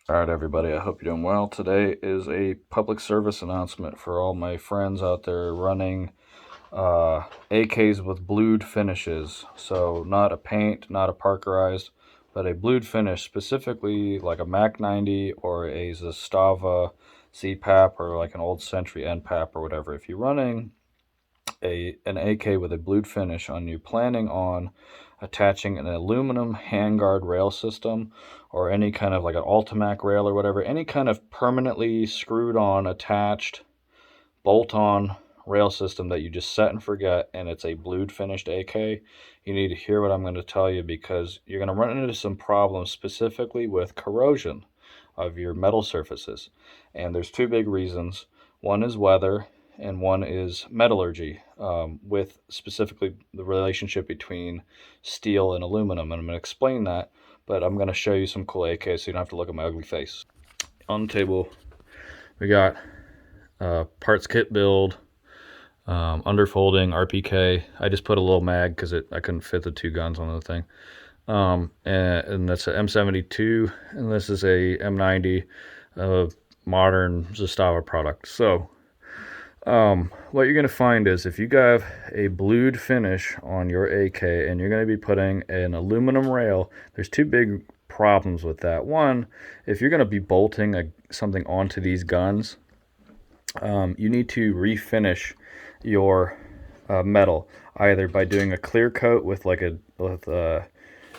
All right, everybody, I hope you're doing well. Today is a public service announcement for all my friends out there running AKs with blued finishes. So, not a paint, not a parkerized, but a blued finish, specifically like a Mac 90 or a Zastava CPAP or like an old Century NPAP or whatever. If you're running an AK with a blued finish on you, planning on attaching an aluminum handguard rail system or any kind of like an Ultimac rail or whatever, any kind of permanently screwed on, attached, bolt on rail system that you just set and forget and it's a blued finished AK, you need to hear what I'm going to tell you because you're going to run into some problems specifically with corrosion of your metal surfaces. And there's two big reasons. One is weather and one is metallurgy, with specifically the relationship between steel and aluminum. And I'm going to explain that, but I'm going to show you some cool AKs so you don't have to look at my ugly face. On the table, we got parts kit build, underfolding, RPK. I just put a little mag because I couldn't fit the two guns on the thing. And that's a M72, and this is a M90, modern Zastava product. So, what you're going to find is if you have a blued finish on your AK and you're going to be putting an aluminum rail, there's two big problems with that. One, if you're going to be bolting something onto these guns, you need to refinish your metal either by doing a clear coat with like a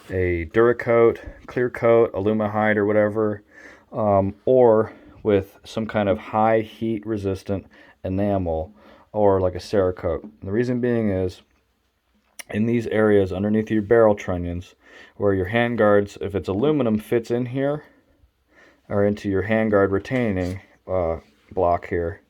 Duracoat, clear coat, Alumahide or whatever, or with some kind of high heat resistant enamel or like a Cerakote. The reason being is in these areas underneath your barrel trunnions where your handguards, if it's aluminum, fits in here or into your handguard retaining block here.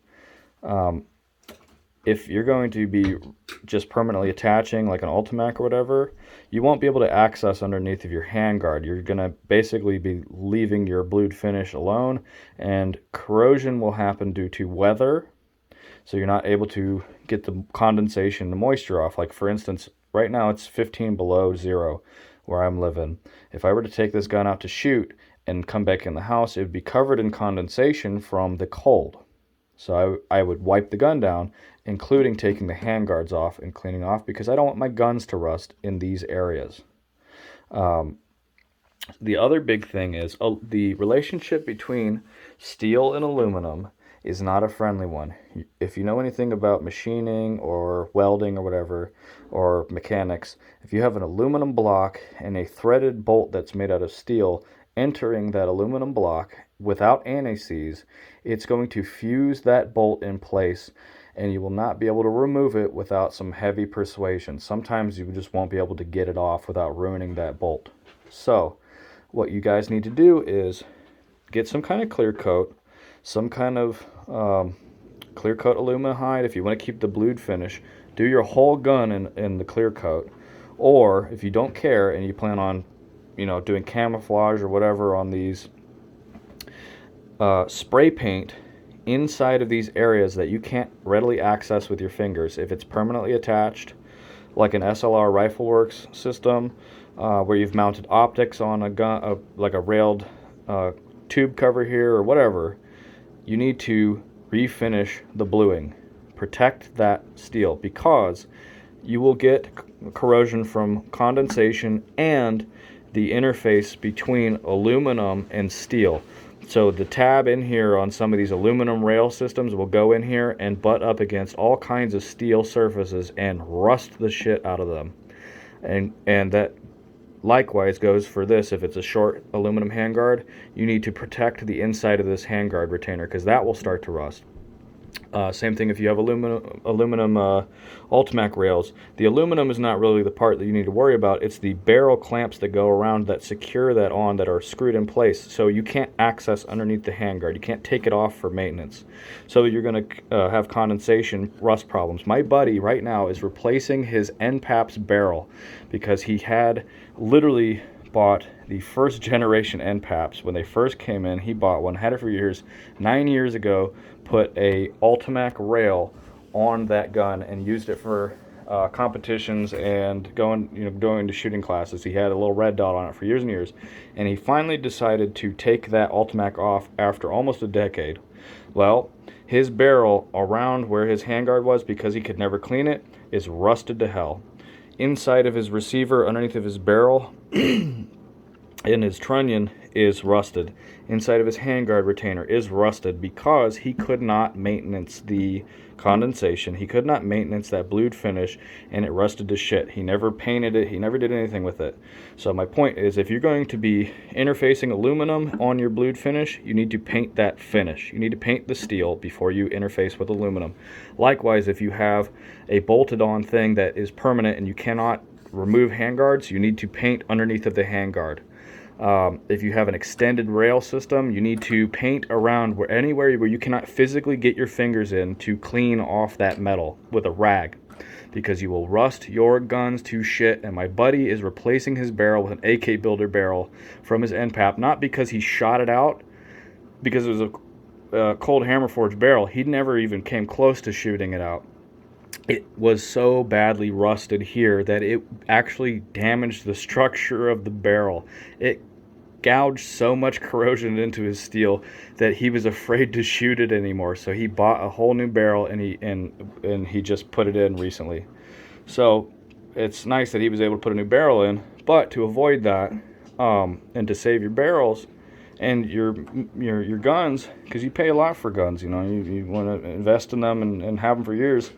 If you're going to be just permanently attaching like an Ultimac or whatever, you won't be able to access underneath of your handguard. You're going to basically be leaving your blued finish alone, and corrosion will happen due to weather. So you're not able to get the condensation, the moisture off. Like for instance, right now it's 15 below zero where I'm living. If I were to take this gun out to shoot and come back in the house, it would be covered in condensation from the cold. So I would wipe the gun down, including taking the handguards off and cleaning off because I don't want my guns to rust in these areas. The other big thing is the relationship between steel and aluminum is not a friendly one. If you know anything about machining or welding or whatever, or mechanics, if you have an aluminum block and a threaded bolt that's made out of steel entering that aluminum block without anti-seize, it's going to fuse that bolt in place and you will not be able to remove it without some heavy persuasion. Sometimes you just won't be able to get it off without ruining that bolt. So what you guys need to do is get some kind of clear coat, some kind of clear coat Alumahide. If you want to keep the blued finish, do your whole gun in the clear coat. Or if you don't care and you plan on doing camouflage or whatever on these, spray paint inside of these areas that you can't readily access with your fingers. If it's permanently attached, like an SLR Rifleworks system, where you've mounted optics on a gun, like a railed tube cover here or whatever, you need to refinish the bluing. Protect that steel because you will get corrosion from condensation and the interface between aluminum and steel. So the tab in here on some of these aluminum rail systems will go in here and butt up against all kinds of steel surfaces and rust the shit out of them. And that likewise goes for this. If it's a short aluminum handguard, you need to protect the inside of this handguard retainer because that will start to rust. Same thing if you have aluminum Ultimac rails. The aluminum is not really the part that you need to worry about. It's the barrel clamps that go around that secure that on, that are screwed in place. So you can't access underneath the handguard. You can't take it off for maintenance. So you're going to have condensation, rust problems. My buddy right now is replacing his NPAP's barrel because he had literally bought the first generation NPAPs. When they first came in, he bought one, had it for years. 9 years ago, put a Ultimac rail on that gun and used it for competitions and going to shooting classes. He had a little red dot on it for years and years, and he finally decided to take that Ultimac off after almost a decade. Well, his barrel around where his handguard was, because he could never clean it, is rusted to hell. Inside of his receiver, underneath of his barrel, in his trunnion is rusted. Inside of his handguard retainer is rusted because he could not maintenance the condensation. He could not maintenance that blued finish, and it rusted to shit. He never painted it. He never did anything with it. So my point is, if you're going to be interfacing aluminum on your blued finish, you need to paint that finish. You need to paint the steel before you interface with aluminum. Likewise, if you have a bolted on thing that is permanent and you cannot remove handguards, you need to paint underneath of the handguard. If you have an extended rail system, you need to paint around anywhere where you cannot physically get your fingers in to clean off that metal with a rag, because you will rust your guns to shit. And my buddy is replacing his barrel with an AK Builder barrel from his end pap, not because he shot it out, because it was a cold hammer forged barrel. He never even came close to shooting it out. It was so badly rusted here that it actually damaged the structure of the barrel. It gouged so much corrosion into his steel that he was afraid to shoot it anymore. So he bought a whole new barrel, and he just put it in recently. So it's nice that he was able to put a new barrel in, but to avoid that, and to save your barrels and your guns, because you pay a lot for guns, you want to invest in them and have them for years.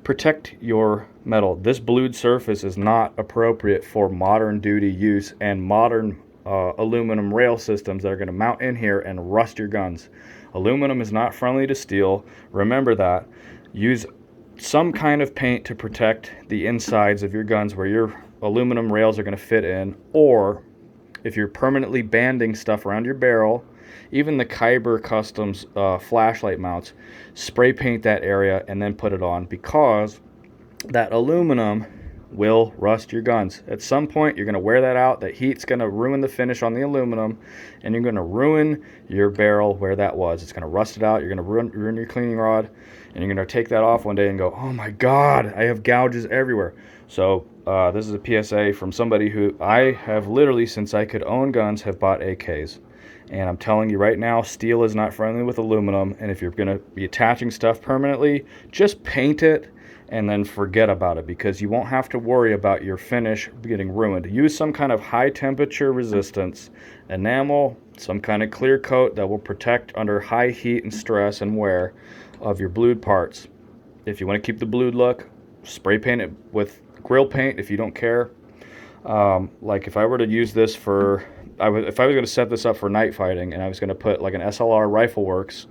Protect your metal. This blued surface is not appropriate for modern duty use and modern aluminum rail systems that are going to mount in here and rust your guns. Aluminum is not friendly to steel. Remember that. Use some kind of paint to protect the insides of your guns where your aluminum rails are going to fit in, or if you're permanently banding stuff around your barrel, even the Kyber Customs flashlight mounts, spray paint that area and then put it on, because that aluminum will rust your guns. At some point, you're going to wear that out. That heat's going to ruin the finish on the aluminum, and you're going to ruin your barrel where that was. It's going to rust it out. You're going to ruin your cleaning rod, and you're going to take that off one day and go, oh my God, I have gouges everywhere. So this is a PSA from somebody who I have literally, since I could own guns, have bought AKs. And I'm telling you right now, steel is not friendly with aluminum. And if you're going to be attaching stuff permanently, just paint it and then forget about it, because you won't have to worry about your finish getting ruined. Use some kind of high temperature resistance enamel, some kind of clear coat that will protect under high heat and stress and wear of your blued parts. If you want to keep the blued look, spray paint it with grill paint if you don't care. Like if I were to use this for, if I was going to set this up for night fighting and I was going to put like an SLR Rifle Works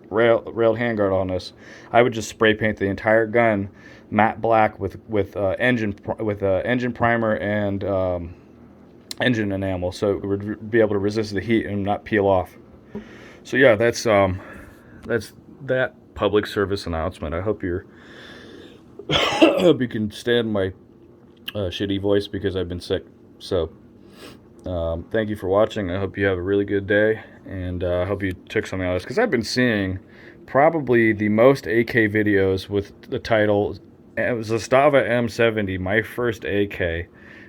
railed handguard on this, I would just spray paint the entire gun matte black with engine primer and engine enamel, so it would be able to resist the heat and not peel off. So yeah, that's that public service announcement. I hope you can stand my shitty voice because I've been sick. So thank you for watching. I hope you have a really good day, and I hope you took something out of this, because I've been seeing probably the most AK videos with the title Zastava M70, my first AK.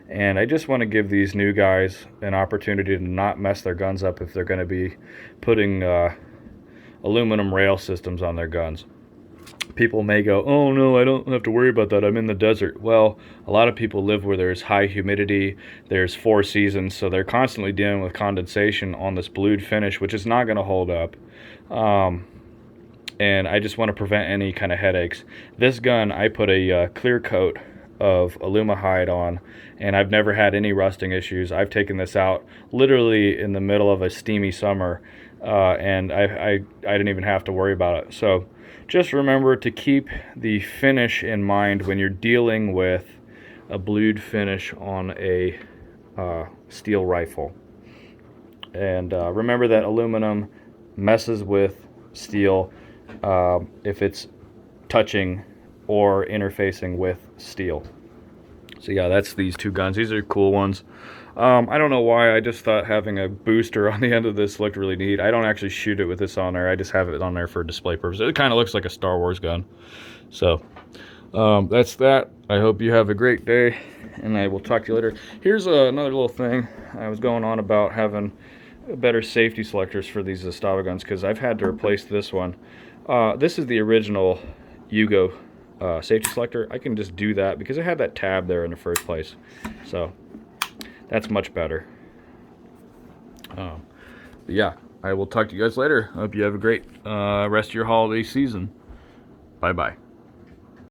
And I just want to give these new guys an opportunity to not mess their guns up if they're going to be putting aluminum rail systems on their guns. People may go, oh no, I don't have to worry about that, I'm in the desert. Well, a lot of people live where there's high humidity, there's 4 seasons, so they're constantly dealing with condensation on this blued finish, which is not going to hold up. And I just want to prevent any kind of headaches. This gun, I put a clear coat of Alumahide on, and I've never had any rusting issues. I've taken this out literally in the middle of a steamy summer, and I didn't even have to worry about it. So just remember to keep the finish in mind when you're dealing with a blued finish on a steel rifle. And remember that aluminum messes with steel if it's touching or interfacing with steel. So yeah, that's these two guns. These are cool ones. I don't know why, I just thought having a booster on the end of this looked really neat. I don't actually shoot it with this on there. I just have it on there for display purposes. It kind of looks like a Star Wars gun. So That's that. I hope you have a great day, and I will talk to you later. Here's another little thing I was going on about having better safety selectors for these Zastava guns, because I've had to replace this one. This is the original Yugo safety selector. I can just do that because I had that tab there in the first place. So that's much better. But yeah, I will talk to you guys later. I hope you have a great rest of your holiday season. Bye-bye.